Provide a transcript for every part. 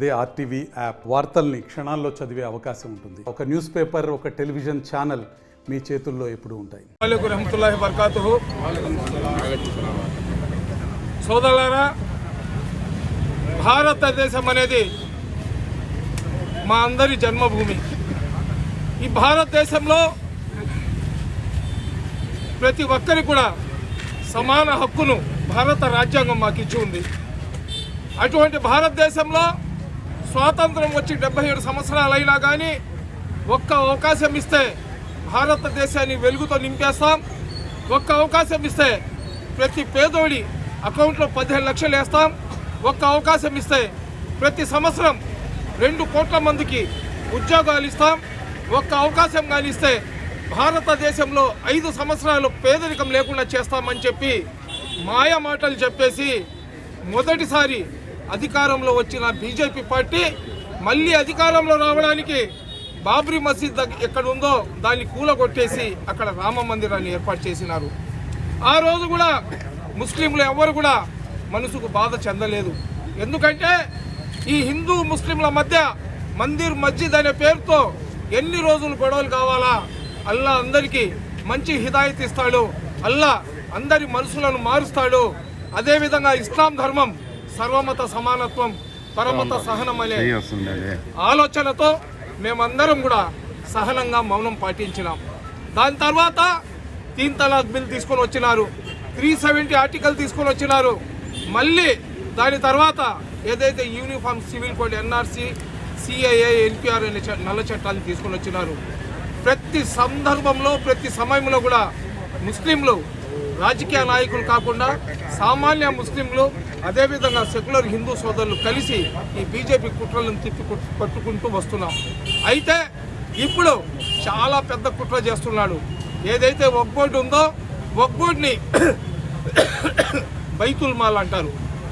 అదే RTV app వార్తల్ని క్షణాల్లో చదివే అవకాశం ఉంటుంది. ఒక న్యూస్ పేపర్, ఒక టెలివిజన్ ఛానల్ మీ చేతుల్లో ఎప్పుడూ ఉంటాయి. రహమతుల్లాహి బర్కాతుహు. సోదరులారా, భారతదేశం అనేది మా అందరి జన్మభూమి. ఈ భారతదేశంలో ప్రతి ఒక్కరికి కూడా సమాన హక్కును భారత రాజ్యాంగం మాకు ఇచ్చి ఉంది. అటువంటి భారతదేశంలో స్వాతంత్రం వచ్చి 77 సంవత్సరాలైనా కానీ ఒక్క అవకాశం ఇస్తే భారతదేశాన్ని వెలుగుతో నింపేస్తాం. ఒక్క అవకాశం ఇస్తే ప్రతి పేదోడి అకౌంట్లో 15 లక్షలు వేస్తాం. ఒక్క అవకాశం ఇస్తే ప్రతి సంవత్సరం 2 కోట్ల మందికి ఉద్యోగాలు ఇస్తాం. ఒక్క అవకాశం కానీ ఇస్తే భారతదేశంలో 5 సంవత్సరాలు పేదరికం లేకుండా చేస్తామని చెప్పి మాయ మాటలు చెప్పేసి మొదటిసారి అధికారంలో వచ్చిన బీజేపీ పార్టీ మళ్ళీ అధికారంలో రావడానికి బాబ్రీ మసీద్ ఎక్కడ ఉందో దాన్ని కూలగొట్టేసి అక్కడ రామ మందిరాన్ని ఏర్పాటు చేసినారు. ఆ రోజు కూడా ముస్లింలు ఎవరు కూడా మనసుకు బాధ చెందలేదు. ఎందుకంటే ఈ హిందూ ముస్లింల మధ్య మందిర్ మస్జిద్ అనే పేరుతో ఎన్ని రోజులు గొడవలు కావాలా? అల్లా అందరికీ మంచి హిదాయత్ ఇస్తాడు. అల్లా అందరి మనసులను మారుస్తాడు. అదేవిధంగా ఇస్లాం ధర్మం సర్వమత సమానత్వం, పరమత సహనం అనే ఆలోచనతో మేమందరం కూడా సహనంగా మౌనం పాటించినాం. దాని తర్వాత 3 తలాక్ బిల్ తీసుకొని వచ్చినారు, 370 ఆర్టికల్ తీసుకొని వచ్చినారు. మళ్ళీ దాని తర్వాత ఏదైతే uniform civil code, NRC, CIA, NPR అనే నల్ల చట్టాలను తీసుకొని వచ్చినారు. ప్రతి సందర్భంలో ప్రతి సమయంలో కూడా ముస్లింలు రాజకీయ నాయకులు కాకుండా సామాన్య ముస్లింలు, అదేవిధంగా సెక్యులర్ హిందూ సోదరులు కలిసి ఈ బీజేపీ కుట్రలను పట్టుకుంటూ వస్తున్నాం. అయితే ఇప్పుడు చాలా పెద్ద కుట్ర చేస్తున్నాడు. ఏదైతే వక్ఫ్ బోర్డు ఉందో వక్ఫ్ బోర్డుని బైతుల్ మాల్ అంటారు.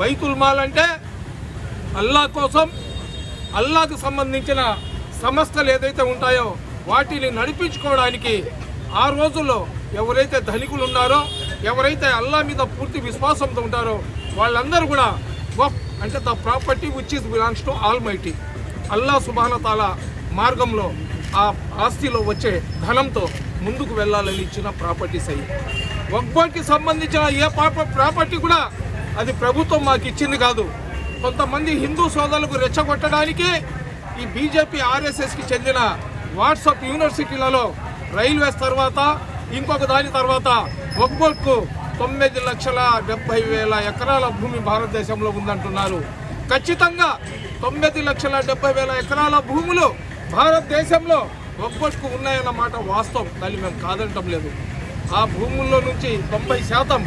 బైతుల్ మాల్ అంటే అల్లా కోసం, అల్లాకు సంబంధించిన సంస్థలు ఏదైతే ఉంటాయో వాటిని నడిపించుకోవడానికి ఆ రోజుల్లో ఎవరైతే ధనికులు ఉన్నారో, ఎవరైతే అల్లా మీద పూర్తి విశ్వాసంతో ఉంటారో వాళ్ళందరూ కూడా వక్ఫ్ అంటే the property which is belongs to almighty, అల్లా సుబ్హాన తాలా మార్గంలో ఆ ఆస్తిలో వచ్చే ధనంతో ముందుకు వెళ్ళాలని ఇచ్చిన ప్రాపర్టీస్ అయ్యి. వక్ఫ్ బోర్డుకి సంబంధించిన ఏ ప్రాపర్టీ కూడా అది ప్రభుత్వం మాకు ఇచ్చింది కాదు. కొంతమంది హిందూ సోదరులకు రెచ్చగొట్టడానికి ఈ బీజేపీ ఆర్ఎస్ఎస్కి చెందిన వాట్సాప్ యూనివర్సిటీలలో రైల్వేస్ తర్వాత ఇంకొక దాని తర్వాత వక్ఫ్ బోర్డుకు 9,70,000 ఎకరాల భూమి భారతదేశంలో ఉందంటున్నారు. ఖచ్చితంగా 9,70,000 ఎకరాల భూములు భారతదేశంలో వక్ఫ్ బోర్డుకు ఉన్నాయన్న మాట వాస్తవం. దాన్ని మేము కాదంటం లేదు. ఆ భూముల్లో నుంచి 90%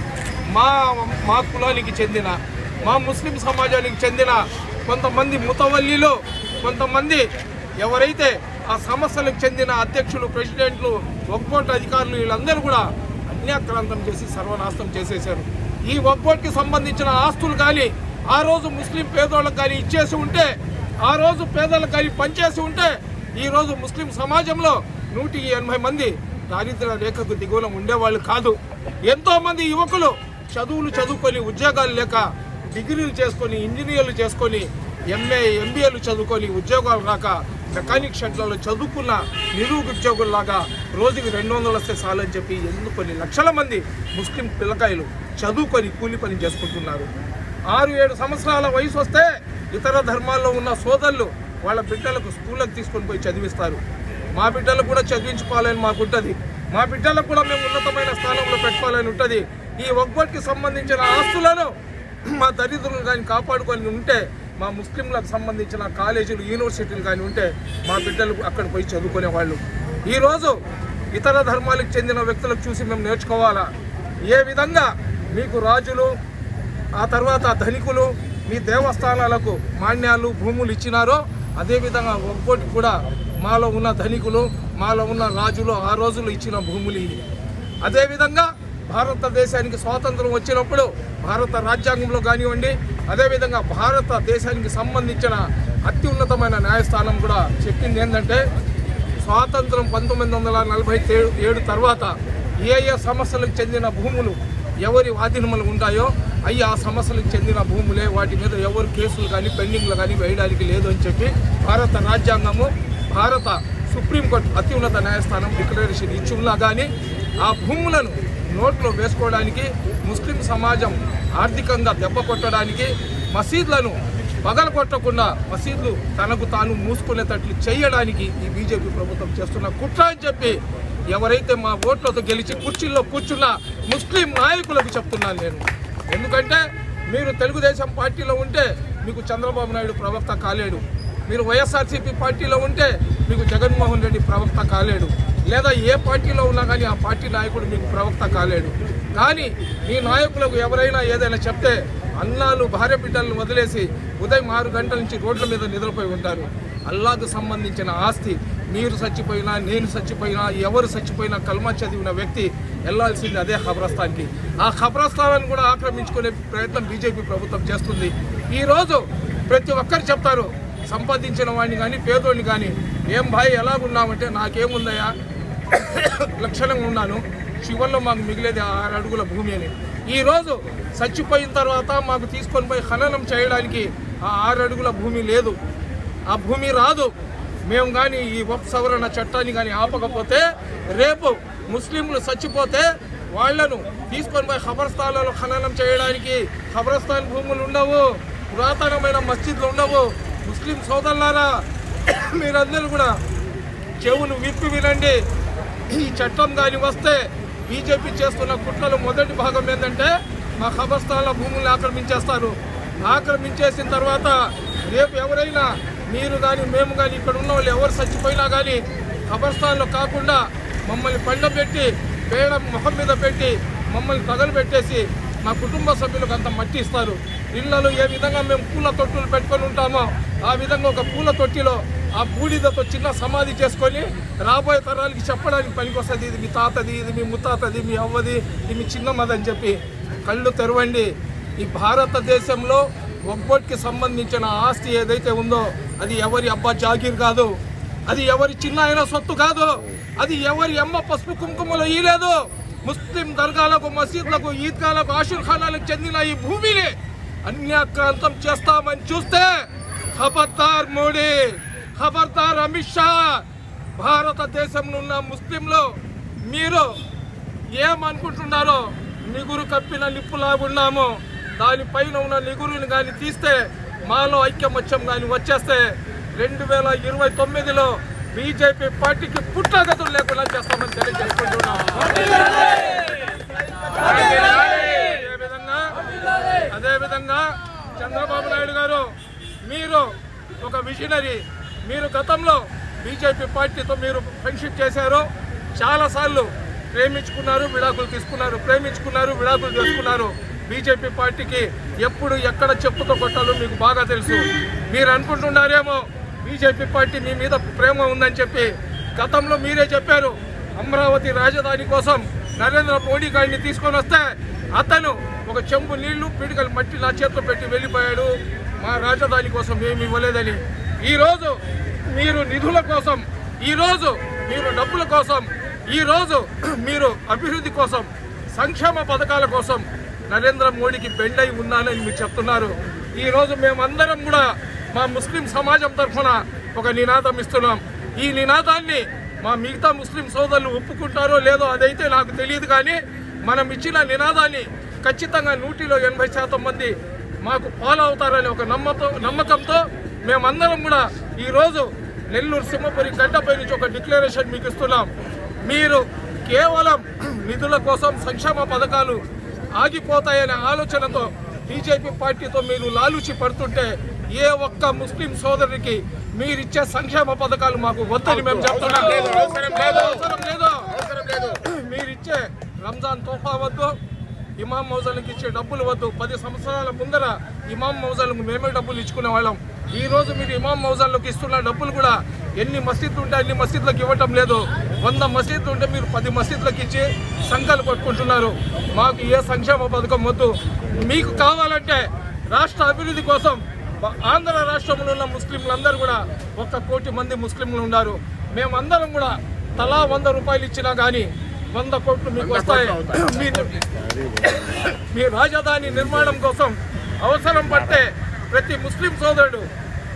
మా కులానికి చెందిన, మా ముస్లిం సమాజానికి చెందిన కొంతమంది ముతవల్లీలు, కొంతమంది ఎవరైతే ఆ సంస్థలకు చెందిన అధ్యక్షులు, ప్రెసిడెంట్లు, వక్ఫ్ బోర్డు అధికారులు వీళ్ళందరూ కూడా అన్యాక్రాంతం చేసి సర్వనాశనం చేసేశారు. ఈ వక్ఫ్ బోర్డుకి సంబంధించిన ఆస్తులు కానీ ఆ రోజు ముస్లిం పేదోళ్ళకి కానీ ఇచ్చేసి ఉంటే, ఆ రోజు పేదలకు కానీ పనిచేసి ఉంటే ఈరోజు ముస్లిం సమాజంలో 180 మంది దారిద్ర్య రేఖకు దిగువన ఉండేవాళ్ళు కాదు. ఎంతోమంది యువకులు చదువుకొని ఉద్యోగాలు లేక డిగ్రీలు చేసుకొని, ఇంజనీర్లు చేసుకొని, ఎంఏ, ఎంబీఏలు చదువుకొని ఉద్యోగాలు రాక మెకానిక్ షెడ్లలో చదువుకున్న నిరుద్యోగుల్లాగా రోజుకి 200 వస్తే చాలని చెప్పి కొన్ని లక్షల మంది ముస్లిం పిల్లకాయలు చదువుకొని కూలి పని చేసుకుంటున్నారు. 6-7 సంవత్సరాల వయసు వస్తే ఇతర ధర్మాల్లో ఉన్న సోదరులు వాళ్ళ బిడ్డలకు స్కూళ్ళకు తీసుకొని పోయి చదివిస్తారు. మా బిడ్డలకు కూడా చదివించుకోవాలని మాకుంటుంది. మా బిడ్డలకు కూడా మేము ఉన్నతమైన స్థానంలో పెట్టుకోవాలని ఉంటుంది. ఈ వక్ఫ్ బోర్డుకి సంబంధించిన ఆస్తులను మా దరిద్రులు కానీ కాపాడుకొని ఉంటే, మా ముస్లింలకు సంబంధించిన కాలేజీలు, యూనివర్సిటీలు కానీ ఉంటే మా బిడ్డలు అక్కడ పోయి చదువుకునేవాళ్ళు. ఈరోజు ఇతర ధర్మాలకు చెందిన వ్యక్తులకు చూసి మేము నేర్చుకోవాలా? ఏ విధంగా మీకు రాజులు, ఆ తర్వాత ధనికులు మీ దేవస్థానాలకు మాన్యాలు, భూములు ఇచ్చినారో అదేవిధంగా వక్ఫ్ బోర్డుకి కూడా మాలో ఉన్న ధనికులు, మాలో ఉన్న రాజులు ఆ రోజులు ఇచ్చిన భూములు ఇవి. అదేవిధంగా భారతదేశానికి స్వాతంత్రం వచ్చినప్పుడు భారత రాజ్యాంగంలో కానివ్వండి, అదేవిధంగా భారతదేశానికి సంబంధించిన అత్యున్నతమైన న్యాయస్థానం కూడా చెప్పింది ఏంటంటే, స్వాతంత్రం 1947 తర్వాత ఏ సంస్థలకు చెందిన భూములు ఎవరి ఆధీనంలో ఉంటాయో అవి ఆ సమస్యలకు చెందిన భూములే, వాటి మీద ఎవరు కేసులు కానీ పెండింగ్లు కానీ వేయడానికి లేదు అని చెప్పి భారత రాజ్యాంగము, భారత సుప్రీంకోర్టు అత్యున్నత న్యాయస్థానం డిక్లరేషన్ ఇచ్చున్నా కానీ ఆ భూములను నోట్లో వేసుకోవడానికి, ముస్లిం సమాజం ఆర్థికంగా దెబ్బ కొట్టడానికి, మసీదులను పగలగొట్టకుండా మసీదులు తనకు తాను మూసుకునేటట్లు చేయడానికి ఈ బీజేపీ ప్రభుత్వం చేస్తున్న కుట్ర అని చెప్పి ఎవరైతే మా ఓట్లతో గెలిచి కుర్చీల్లో కూర్చున్న ముస్లిం నాయకులకు చెప్తున్నాను నేను. ఎందుకంటే మీరు తెలుగుదేశం పార్టీలో ఉంటే మీకు చంద్రబాబు నాయుడు ప్రవక్త కాలేడు, మీరు వైఎస్ఆర్సీపీ పార్టీలో ఉంటే మీకు జగన్మోహన్ రెడ్డి ప్రవక్త కాలేడు, లేదా ఏ పార్టీలో ఉన్నా కానీ ఆ పార్టీ నాయకుడు మీకు ప్రవక్త కాలేడు. కానీ మీ నాయకులకు ఎవరైనా ఏదైనా చెప్తే అన్నాలు భార్య బిడ్డలను వదిలేసి ఉదయం 6 గంటల నుంచి రోడ్ల మీద నిద్రపోయి ఉంటారు. అల్లాకు సంబంధించిన ఆస్తి మీరు చచ్చిపోయినా, నేను చచ్చిపోయినా, ఎవరు చచ్చిపోయినా కల్మా చదివిన వ్యక్తి వెళ్లాల్సింది అదే ఖబరస్థాన్కి. ఆ ఖబరస్థానాన్ని కూడా ఆక్రమించుకునే ప్రయత్నం బీజేపీ ప్రభుత్వం చేస్తుంది. ఈరోజు ప్రతి ఒక్కరు చెప్తారు, సంపాదించిన వాడిని కానీ పేదోడిని కానీ, ఏం భాయ్ ఎలాగున్నామంటే నాకేముందయా లక్షణంగా ఉన్నాను, చివరిలో మాకు మిగిలేది 6 అడుగుల భూమి అని. ఈరోజు చచ్చిపోయిన తర్వాత మాకు తీసుకొని పోయి ఖననం చేయడానికి ఆ 6 అడుగుల భూమి లేదు, ఆ భూమి రాదు. మేము కానీ ఈ వక్ఫ్ సవరణ చట్టాన్ని కానీ ఆపకపోతే రేపు ముస్లింలు చచ్చిపోతే వాళ్లను తీసుకొని పోయి ఖబరస్థాన్లలో ఖననం చేయడానికి ఖబరస్థాన్ భూములు ఉండవు, పురాతనమైన మస్జిద్లు ఉండవు. ముస్లిం సోదరులారా, మీరందరూ కూడా చెవులు విప్పి వినండి. ఈ చట్టం కానీ వస్తే బీజేపీ చేస్తున్న కుట్రలో మొదటి భాగం ఏంటంటే మా ఖబరస్థాన్ల భూములను ఆక్రమించేస్తారు. ఆక్రమించేసిన తర్వాత రేపు ఎవరైనా మీరు కానీ మేము కానీ ఇక్కడ ఉన్న వాళ్ళు ఎవరు చచ్చిపోయినా కానీ ఖబరస్థాన్లో కాకుండా మమ్మల్ని పండబెట్టి పేడ మొహం మీద పెట్టి మమ్మల్ని తగలబెట్టేసి మా కుటుంబ సభ్యులకు అంత మట్టి ఇస్తారు. ఇళ్లలో ఏ విధంగా మేము పూల తొట్టులు పెట్టుకొని ఉంటామో ఆ విధంగా ఒక పూల తొట్టిలో ఆ బూడిదతో చిన్న సమాధి చేసుకొని రాబోయే తరాలకి చెప్పడానికి పనికొస్తుంది, ఇది మీ తాతది, ఇది మీ ముత్తాతది, మీ అవ్వది, ఇది మీ చిన్నమ్మది అని చెప్పి. కళ్ళు తెరవండి. ఈ భారతదేశంలో ఒక్కొక్కటికి సంబంధించిన ఆస్తి ఏదైతే ఉందో అది ఎవరి అబ్బా జాగీర్ కాదు, అది ఎవరి చిన్న అయిన సొత్తు కాదు, అది ఎవరి అమ్మ పసుపు కుంకుమలో ఇలేదు. ముస్లిం దర్గాలకు, మసీద్లకు, ఈద్గాలకు, ఆషుర్ఖానాలకు చెందిన ఈ భూమిని అన్యాక్రాంతం చేస్తామని చూస్తే ఖబర్దార్ మోడీ, ఖబర్దార్ అమిత్ షా. భారతదేశంలో ఉన్న ముస్లింలు మీరు ఏమనుకుంటున్నారో నిగురు కప్పిన నిప్పులాగున్నాము. దానిపైన ఉన్న నిగురుని కానీ తీస్తే మాలో ఐక్యమత్యం కానీ వచ్చేస్తే 2029లో బీజేపీ పార్టీకి పుట్టగతులు లేకుండా చేస్తామని తెలియజేసుకుంటున్నాం. అదేవిధంగా చంద్రబాబు నాయుడు గారు, మీరు ఒక విజనరీ. మీరు గతంలో బీజేపీ పార్టీతో మీరు ఫ్రెండ్షిప్ చేశారు, చాలాసార్లు ప్రేమించుకున్నారు, విడాకులు తీసుకున్నారు, ప్రేమించుకున్నారు, విడాకులు చేసుకున్నారు. బీజేపీ పార్టీకి ఎప్పుడు ఎక్కడ చెప్పుతో కొట్టాలో మీకు బాగా తెలుసు. మీరు అనుకుంటున్నారేమో బీజేపీ పార్టీ మీ మీద ప్రేమ ఉందని చెప్పి. గతంలో మీరే చెప్పారు, అమరావతి రాజధాని కోసం నరేంద్ర మోడీ గారిని తీసుకొని వస్తే అతను ఒక చెంబు నీళ్లు పిడికలు మట్టి నా చేతిలో పెట్టి వెళ్ళిపోయాడు, మా రాజధాని కోసం ఏమి ఇవ్వలేదని. ఈరోజు మీరు నిధుల కోసం, ఈరోజు మీరు డబ్బుల కోసం, ఈరోజు మీరు అభివృద్ధి కోసం, సంక్షేమ పథకాల కోసం నరేంద్ర మోడీకి బెండై ఉన్నానని మీరు చెప్తున్నారు. ఈరోజు మేమందరం కూడా మా ముస్లిం సమాజం తరఫున ఒక నినాదం ఇస్తున్నాం. ఈ నినాదాన్ని మా మిగతా ముస్లిం సోదరులు ఒప్పుకుంటారో లేదో అదైతే నాకు తెలియదు, కానీ మనం ఇచ్చిన నినాదాన్ని ఖచ్చితంగా 180% మంది మాకు ఫాలో అవుతారని ఒక నమ్మకంతో మేమందరం కూడా ఈరోజు నెల్లూరు సింహపురి గడ్డపై నుంచి ఒక డిక్లరేషన్ మీకు ఇస్తున్నాం. మీరు కేవలం నిధుల కోసం, సంక్షేమ పథకాలు ఆగిపోతాయనే ఆలోచనతో బీజేపీ పార్టీతో మీరు లాలూచి పడుతుంటే ఏ ఒక్క ముస్లిం సోదరుడికి మీరిచ్చే సంక్షేమ పథకాలు మాకు వద్దని మేము చెప్తున్నాం. అవసరం లేదు. మీరిచ్చే రంజాన్ తోఫా వద్దు, ఇమాం మౌజాలకు ఇచ్చే డబ్బులు వద్దు. 10 సంవత్సరాల ముందర ఇమాం మౌజాలకు మేమే డబ్బులు ఇచ్చుకునే వాళ్ళం. ఈరోజు మీరు ఇమాం మౌజాలకు ఇస్తున్న డబ్బులు కూడా ఎన్ని మసీదులు ఉంటే అన్ని మసీదులకు ఇవ్వటం లేదు. 100 మసీదులు ఉంటే మీరు 10 మసీదులకు ఇచ్చి సంఖ్యలు పట్టుకుంటున్నారు. మాకు ఏ సంక్షేమ పథకం వద్దు. మీకు కావాలంటే రాష్ట్ర అభివృద్ధి కోసం ఆంధ్ర రాష్ట్రంలో ఉన్న ముస్లింలందరూ కూడా 1 కోటి మంది ముస్లింలు ఉన్నారు. మేమందరం కూడా తలా 100 రూపాయలు ఇచ్చినా కానీ 100 కోట్లు మీకు వస్తాయి. మీ రాజధాని నిర్మాణం కోసం అవసరం పడితే ప్రతి ముస్లిం సోదరుడు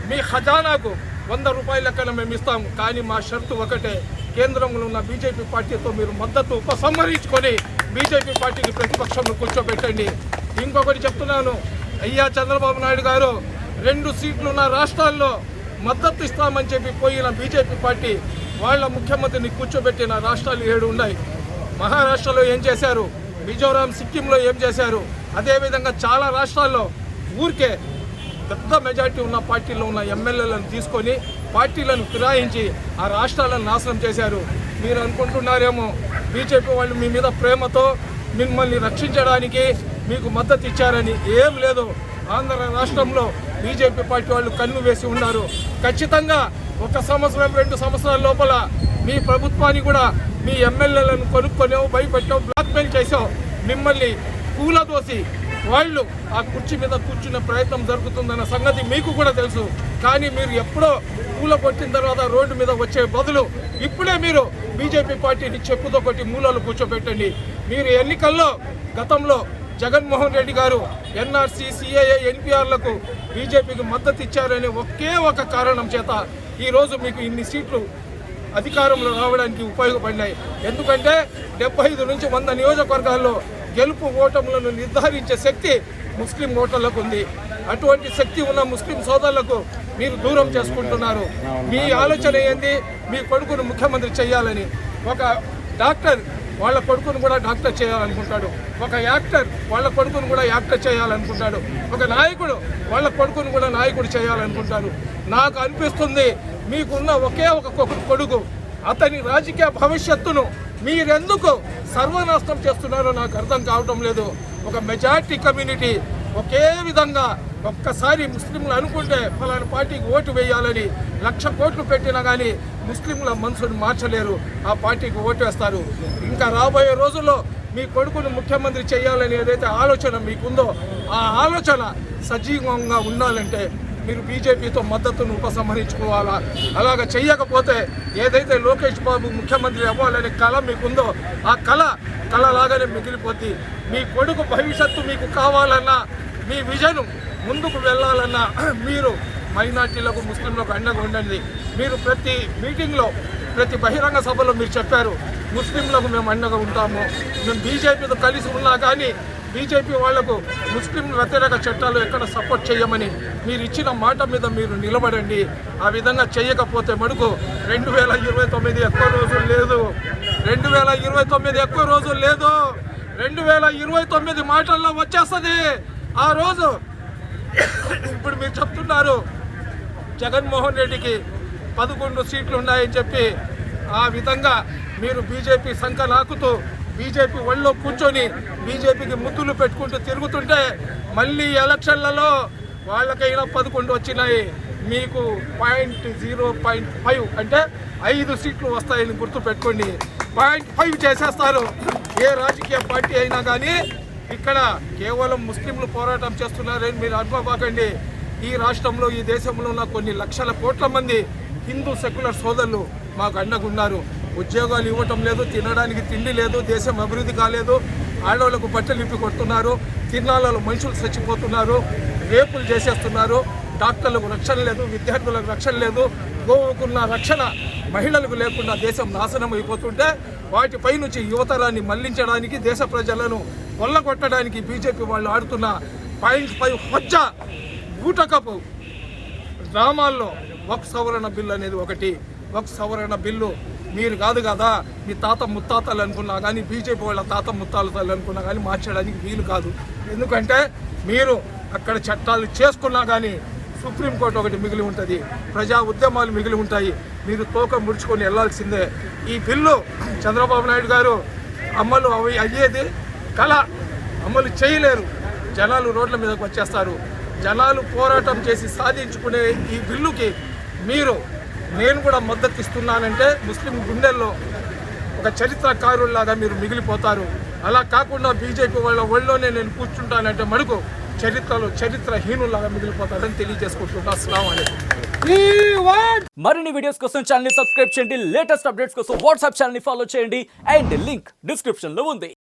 మీ ఖజానాకు 100 రూపాయల లెక్కన మేము ఇస్తాము. కానీ మా షరతు ఒకటే, కేంద్రంలో ఉన్న బీజేపీ పార్టీతో మీరు మద్దతు ఉపసంహరించుకొని బీజేపీ పార్టీకి ప్రతిపక్షంలో కూర్చోబెట్టండి. ఇంకొకటి చెప్తున్నాను, అయ్యా చంద్రబాబు నాయుడు గారు 2 సీట్లు ఉన్న రాష్ట్రాల్లో మద్దతు ఇస్తామని చెప్పి పోయిన బీజేపీ పార్టీ వాళ్ళ ముఖ్యమంత్రిని కూర్చోబెట్టిన రాష్ట్రాలు 7 ఉన్నాయి. మహారాష్ట్రలో ఏం చేశారు, మిజోరాం, సిక్కింలో ఏం చేశారు, అదేవిధంగా చాలా రాష్ట్రాల్లో ఊరికే పెద్ద మెజార్టీ ఉన్న పార్టీలో ఉన్న ఎమ్మెల్యేలను తీసుకొని పార్టీలను ఫిరాయించి ఆ రాష్ట్రాలను నాశనం చేశారు. మీరు అనుకుంటున్నారేమో బీజేపీ వాళ్ళు మీ మీద ప్రేమతో మిమ్మల్ని రక్షించడానికి మీకు మద్దతు ఇచ్చారని. ఏం లేదు. ఆంధ్ర రాష్ట్రంలో బీజేపీ పార్టీ వాళ్ళు కన్ను వేసి ఉన్నారు. ఖచ్చితంగా 1 సంవత్సరం 2 సంవత్సరాల లోపల మీ ప్రభుత్వాన్ని కూడా మీ ఎమ్మెల్యేలను కొనుక్కొనేవో భయపెట్టావు, బ్లాక్మెయిల్ చేసావు, మిమ్మల్ని కూలదోసి వాళ్ళు ఆ కుర్చీ మీద కూర్చునే ప్రయత్నం జరుగుతుందన్న సంగతి మీకు కూడా తెలుసు. కానీ మీరు ఎప్పుడో కూల కొట్టిన తర్వాత రోడ్డు మీద వచ్చే బదులు ఇప్పుడే మీరు బీజేపీ పార్టీని చెప్పుతో కొట్టి మూలలు కూర్చోబెట్టండి. మీరు ఎన్నికల్లో గతంలో జగన్మోహన్ రెడ్డి గారు ఎన్ఆర్సీ, సిఏఏ, ఎన్పిఆర్లకు బీజేపీకి మద్దతు ఇచ్చారనే ఒకే ఒక కారణం చేత ఈరోజు మీకు ఇన్ని సీట్లు అధికారంలో రావడానికి ఉపయోగపడినాయి. ఎందుకంటే 75 నుంచి 100 నియోజకవర్గాల్లో గెలుపు ఓటములను నిర్ధారించే శక్తి ముస్లిం ఓటర్లకు ఉంది. అటువంటి శక్తి ఉన్న ముస్లిం సోదరులకు మీరు దూరం చేసుకుంటున్నారు. మీ ఆలోచన ఏంది, మీ కొడుకును ముఖ్యమంత్రి చేయాలని. ఒక డాక్టర్ వాళ్ళ కొడుకును కూడా డాక్టర్ చేయాలనుకుంటాడు, ఒక యాక్టర్ వాళ్ళ కొడుకును కూడా యాక్టర్ చేయాలనుకుంటాడు, ఒక నాయకుడు వాళ్ళ కొడుకును కూడా నాయకుడు చేయాలనుకుంటారు. నాకు అనిపిస్తుంది మీకున్న ఒకే ఒక కొడుకు, అతని రాజకీయ భవిష్యత్తును మీరెందుకు సర్వనాశనం చేస్తున్నారో నాకు అర్థం కావటం లేదు. ఒక మెజారిటీ కమ్యూనిటీ ఒకే విధంగా ఒక్కసారి ముస్లింలు అనుకుంటే ఫలానా పార్టీకి ఓటు వేయాలని 1,00,000 కోట్లు పెట్టినా కానీ ముస్లింల మనసును మార్చలేరు, ఆ పార్టీకి ఓటు వేస్తారు. ఇంకా రాబోయే రోజుల్లో మీ కొడుకును ముఖ్యమంత్రి చేయాలని ఏదైతే ఆలోచన మీకుందో ఆ ఆలోచన సజీవంగా ఉండాలంటే మీరు బీజేపీతో మద్దతును ఉపసంహరించుకోవాలా. అలాగ చెయ్యకపోతే ఏదైతే లోకేష్ బాబు ముఖ్యమంత్రి అవ్వాలనే కళ మీకుందో ఆ కళలాగానే మిగిలిపోద్ది. మీ కొడుకు భవిష్యత్తు మీకు కావాలన్నా, మీ విజన్ ముందుకు వెళ్ళాలన్నా మీరు మైనార్టీలకు, ముస్లింలకు అండగా ఉండండి. మీరు ప్రతి మీటింగ్లో, ప్రతి బహిరంగ సభలో మీరు చెప్పారు ముస్లింలకు మేము అండగా ఉంటాము, మేము బీజేపీతో కలిసి ఉన్నా కానీ బీజేపీ వాళ్లకు ముస్లిం వ్యతిరేక చట్టాలు ఎక్కడ సపోర్ట్ చేయమని మీరు ఇచ్చిన మాట మీద మీరు నిలబడండి. ఆ విధంగా చేయకపోతే మడుగు 2029 ఎక్కువ రోజులు లేదు, 2029 ఎక్కువ రోజులు లేదు, 2029 మాటల్లో వచ్చేస్తుంది ఆ రోజు. ఇప్పుడు మీరు చెప్తున్నారు జగన్మోహన్ రెడ్డికి 11 సీట్లు ఉన్నాయని చెప్పి, ఆ విధంగా మీరు బీజేపీ సంఖ నాకుతూ బీజేపీ ఒళ్ళో కూర్చొని బీజేపీకి ముద్దులు పెట్టుకుంటూ తిరుగుతుంటే మళ్ళీ ఎలక్షన్లలో వాళ్ళకైనా 11 వచ్చినాయి, మీకు 0.5 అంటే 5 సీట్లు వస్తాయని గుర్తు పెట్టుకోండి. 0.5 చేసేస్తారు ఏ రాజకీయ పార్టీ అయినా కానీ. ఇక్కడ కేవలం ముస్లింలు పోరాటం చేస్తున్నారని మీరు అనుకోబాకండి. ఈ రాష్ట్రంలో, ఈ దేశంలో ఉన్న కొన్ని లక్షల కోట్ల మంది హిందూ సెక్యులర్ సోదరులు మాకు అండగున్నారు. ఉద్యోగాలు ఇవ్వటం లేదు, తినడానికి తిండి లేదు, దేశం అభివృద్ధి కాలేదు, ఆడవాళ్లకు బట్టలు ఇప్పి కొడుతున్నారు, తిరణాలలో మనుషులు చచ్చిపోతున్నారు, రేపులు చేసేస్తున్నారు, డాక్టర్లకు రక్షణ లేదు, విద్యార్థులకు రక్షణ లేదు, గోవుకున్న రక్షణ మహిళలకు లేకుండా దేశం నాశనం అయిపోతుంటే వాటిపై నుంచి యువతరాన్ని మళ్లించడానికి, దేశ ప్రజలను కొల్లగొట్టడానికి బీజేపీ వాళ్ళు ఆడుతున్న 0.5 హొజ్జ బూటకపు డ్రామాల్లో వక్ఫ్ సవరణ బిల్లు అనేది ఒకటి. వక్ఫ్ సవరణ బిల్లు మీరు కాదు కదా, మీ తాత ముత్తాతలు అనుకున్నా కానీ, బీజేపీ వాళ్ళ తాత ముత్తాతలు అనుకున్నా కానీ మార్చడానికి వీలు కాదు. ఎందుకంటే మీరు అక్కడ చట్టాలు చేసుకున్నా కానీ సుప్రీంకోర్టు ఒకటి మిగిలి ఉంటుంది, ప్రజా ఉద్యమాలు మిగిలి ఉంటాయి, మీరు తోక ముడుచుకొని వెళ్లాల్సిందే. ఈ బిల్లు చంద్రబాబు నాయుడు గారు అమలు అయ్యేది కళ, అమలు చేయలేరు. జనాలు రోడ్ల మీదకి వచ్చేస్తారు. జనాలు పోరాటం చేసి సాధించుకునే ఈ బిల్లుకి నేను కూడా మద్దతు ఇస్తున్నానంటే ముస్లిం గుండెల్లో ఒక చరిత్రకారుల్లాగా మీరు మిగిలిపోతారు. అలా కాకుండా బీజేపీ వాళ్ళ ఒళ్ళోనే నేను కూర్చుంటానంటే మడుగు చరిత్రలో చరిత్రహీనులాగా మిగిలిపోతాడని తెలియజేసుకుంటున్నా. అస్సలాము అలైకుం. మరిన్ని వీడియోస్ కోసం ఛానల్ ని సబ్స్క్రైబ్ చేయండి, లేటెస్ట్ అప్డేట్స్ కోసం వాట్సాప్ ఛానల్ ని ఫాలో చేయండి అండ్ లింక్ డిస్క్రిప్షన్ లో ఉంది.